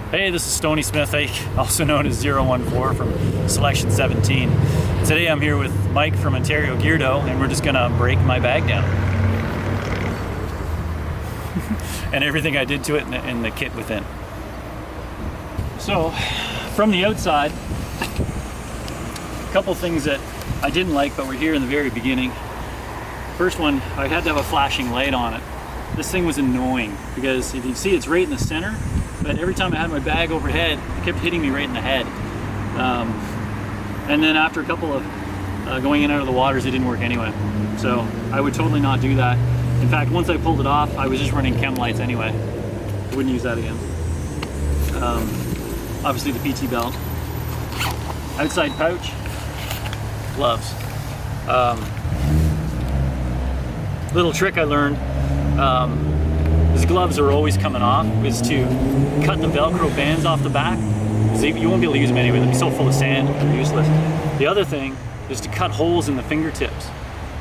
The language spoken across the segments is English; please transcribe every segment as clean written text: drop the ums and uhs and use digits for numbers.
Hey, this is Stony Smith, also known as 014 from Selection 17. Today I'm here with Mike from Ontario Geardo, and we're just gonna break my bag down. And everything I did to it in the kit within. So, from the outside, a couple things that I didn't like but were here in the very beginning. First one, I had to have a flashing light on it. This thing was annoying because if you see it's right in the center, but every time I had my bag overhead, it kept hitting me right in the head. And then after a couple of going in and out of the waters, it didn't work anyway. So I would totally not do that. In fact, once I pulled it off, I was just running chem lights anyway. I wouldn't use that again. Obviously the PT belt. Outside pouch, gloves. Little trick I learned, these gloves are always coming off, is to cut the Velcro bands off the back. You won't be able to use them anyway, they'll be so full of sand, they're useless. The other thing is to cut holes in the fingertips.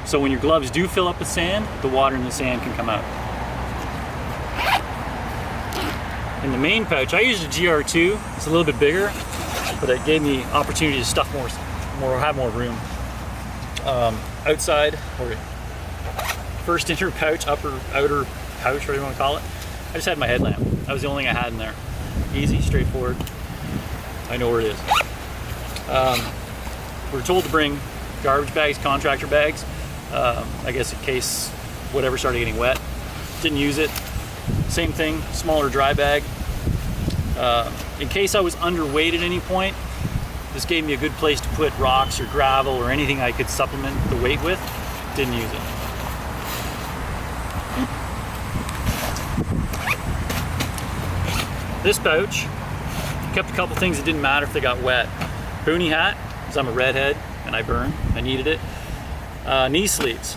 So when your gloves do fill up with sand, the water and the sand can come out. In the main pouch, I used a GR2, it's a little bit bigger, but it gave me opportunity to stuff more, have more room. Outside, or first inner pouch, outer pouch, whatever you want to call it, I just had my headlamp. That was the only thing I had in there. Easy, straightforward. I know where it is. We're told to bring garbage bags, contractor bags, I guess in case whatever started getting wet. Didn't use it. Same thing, smaller dry bag. In case I was underweight at any point, this gave me a good place to put rocks or gravel or anything I could supplement the weight with. Didn't use it. This pouch kept a couple things that didn't matter if they got wet. Pruney Hat, because I'm a redhead and I burn, I needed it. Knee sleeves.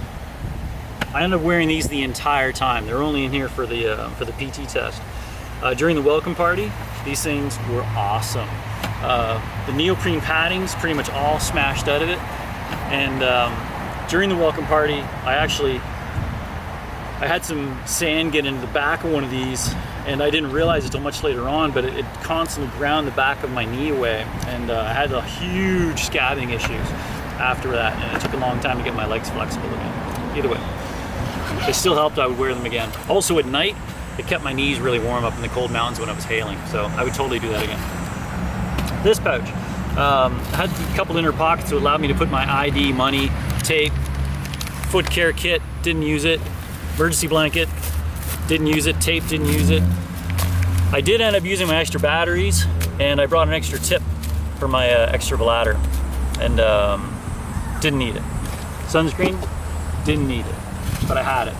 I ended up wearing these the entire time. They're only in here for the PT test. During the welcome party, these things were awesome. The neoprene padding's pretty much all smashed out of it. And during the welcome party, I had some sand get into the back of one of these, and I didn't realize it until much later on, but it constantly ground the back of my knee away, and I had a huge scabbing issues after that, and it took a long time to get my legs flexible again. Either way, they still helped. I would wear them again. Also at night, it kept my knees really warm up in the cold mountains when I was hailing, so I would totally do that again. This pouch had a couple inner pockets that allowed me to put my ID, money, tape, foot care kit, didn't use it. Emergency blanket, didn't use it. Tape, didn't use it. I did end up using my extra batteries, and I brought an extra tip for my extra bladder, and didn't need it. Sunscreen, didn't need it, but I had it.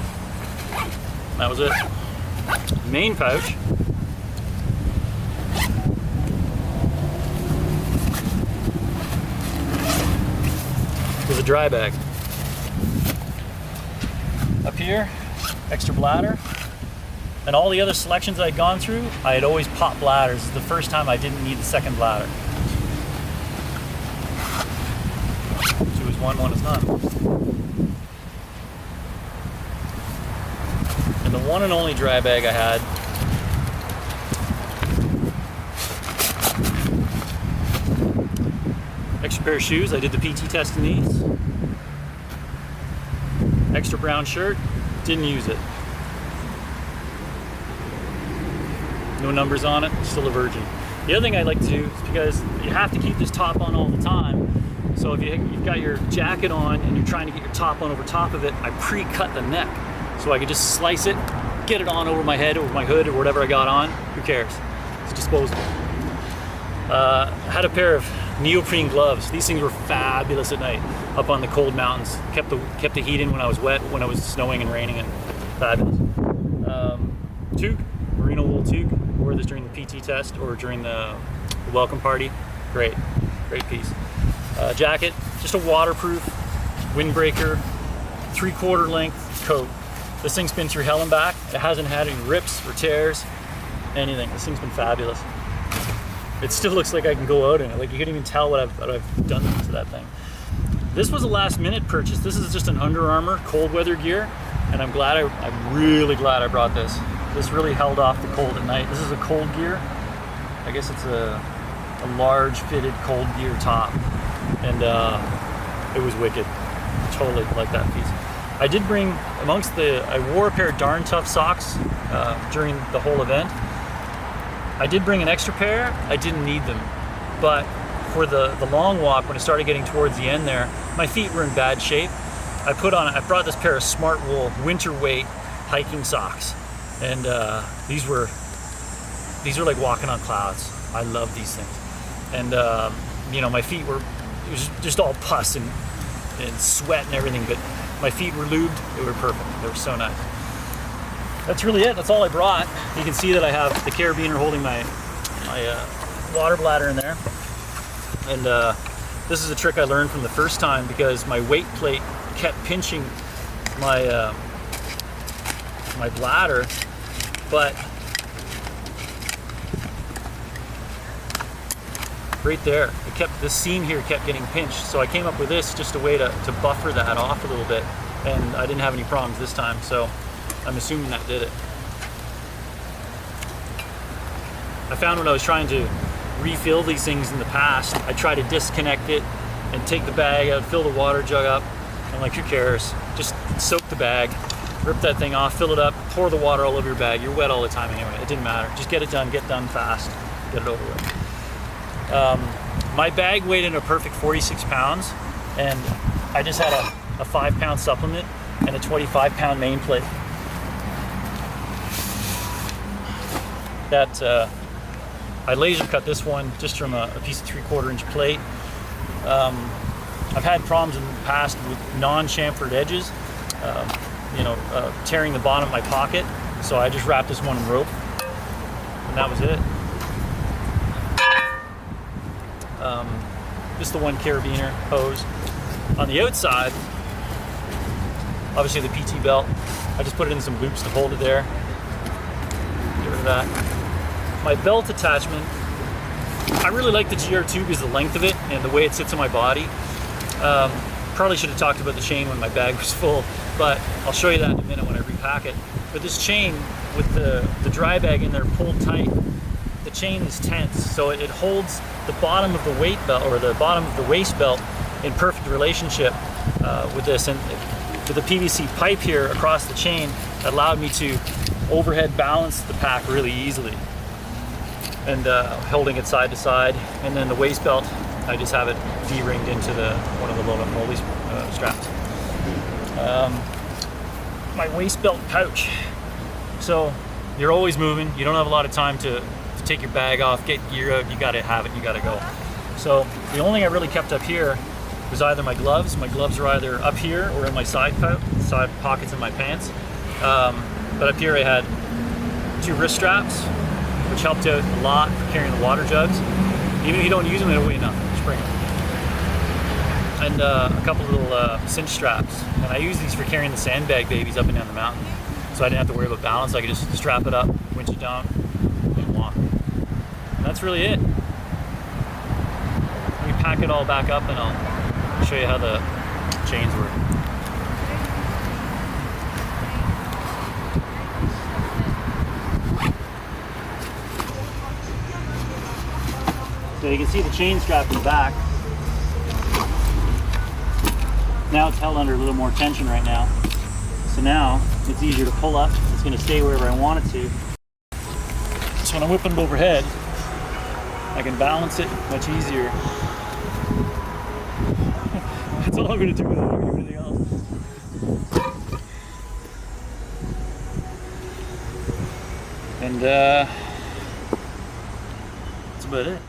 That was it. Main pouch. Was a dry bag. Up here, extra bladder, and all the other selections I'd gone through, I had always popped bladders. This is the first time I didn't need the second bladder. 2 is 1, 1 is none. And the one and only dry bag I had extra pair of shoes. I did the PT test in these. Extra brown shirt, didn't use it. No numbers on it, still a virgin. The other thing I like to do is because you have to keep this top on all the time. So if you've got your jacket on and you're trying to get your top on over top of it, I pre-cut the neck. So I could just slice it, get it on over my head, over my hood, or whatever I got on. Who cares? It's disposable. I had a pair of neoprene gloves. These things were fabulous at night up on the cold mountains. Kept the heat in when I was wet, when it was snowing and raining, and fabulous. Toque, merino wool toque. Wore this during the PT test or during the welcome party. Great piece. Jacket, just a waterproof, windbreaker, 3/4 length coat. This thing's been through hell and back. It hasn't had any rips or tears, anything. This thing's been fabulous. It still looks like I can go out in it. Like you can't even tell what I've done to that thing. This was a last minute purchase. This is just an Under Armour cold weather gear, and I'm really glad I brought this. This really held off the cold at night. This is a cold gear. I guess it's a large fitted cold gear top, and it was wicked. Totally like that piece. I did bring I wore a pair of darn tough socks during the whole event. I did bring an extra pair. I didn't need them, but for the long walk, when it started getting towards the end there, my feet were in bad shape. I brought this pair of Smart Wool winter weight hiking socks, and these were like walking on clouds. I love these things, and you know, my feet it was just all pus and sweat and everything, but my feet were lubed. They were perfect. They were so nice. That's really it. That's all I brought. You can see that I have the carabiner holding my water bladder in there, and this is a trick I learned from the first time, because my weight plate kept pinching my my bladder, but right there, this seam here kept getting pinched. So I came up with this, just a way to buffer that off a little bit, and I didn't have any problems this time. So I'm assuming that did it. I found when I was trying to refill these things in the past, I tried to disconnect it and take the bag out, fill the water jug up. I'm like, who cares? Just soak the bag, rip that thing off, fill it up, pour the water all over your bag. You're wet all the time anyway. It didn't matter. Just get it done fast, get it over with. My bag weighed in a perfect 46 pounds, and I just had a 5-pound supplement and a 25-pound main plate. That I laser cut this one just from a piece of 3/4 inch plate. I've had problems in the past with non-chamfered edges, tearing the bottom of my pocket, so I just wrapped this one in rope, and that was it. Just the one carabiner hose. On the outside, obviously the PT belt, I just put it in some loops to hold it there. Get rid of that. My belt attachment, I really like the GR tube because the length of it and the way it sits on my body. Probably should have talked about the chain when my bag was full, but I'll show you that in a minute when I repack it. But this chain with the dry bag in there pulled tight, the chain is tense, so it holds the bottom of the weight belt, or the bottom of the waist belt, in perfect relationship with this. And with the PVC pipe here across the chain, that allowed me to overhead balance the pack really easily, and holding it side to side. And then the waist belt, I just have it D-ringed into one of the low molly straps. My waist belt pouch. So you're always moving. You don't have a lot of time to take your bag off, get gear out. You got to have it. You got to go. So the only thing I really kept up here was either my gloves. My gloves are either up here or in my side pockets in my pants. But up here I had 2 wrist straps, which helped out a lot for carrying the water jugs. Even if you don't use them, it'll weigh nothing. Just bring them. And a couple little cinch straps. And I use these for carrying the sandbag babies up and down the mountain. So I didn't have to worry about balance. I could just strap it up, winch it down, and walk. And that's really it. Let me pack it all back up and I'll show you how the chains work. So you can see the chain strap in the back. Now it's held under a little more tension right now. So now it's easier to pull up. It's going to stay wherever I want it to. So when I'm whipping it overhead, I can balance it much easier. That's all I'm going to do with it. I don't do anything else. And that's about it.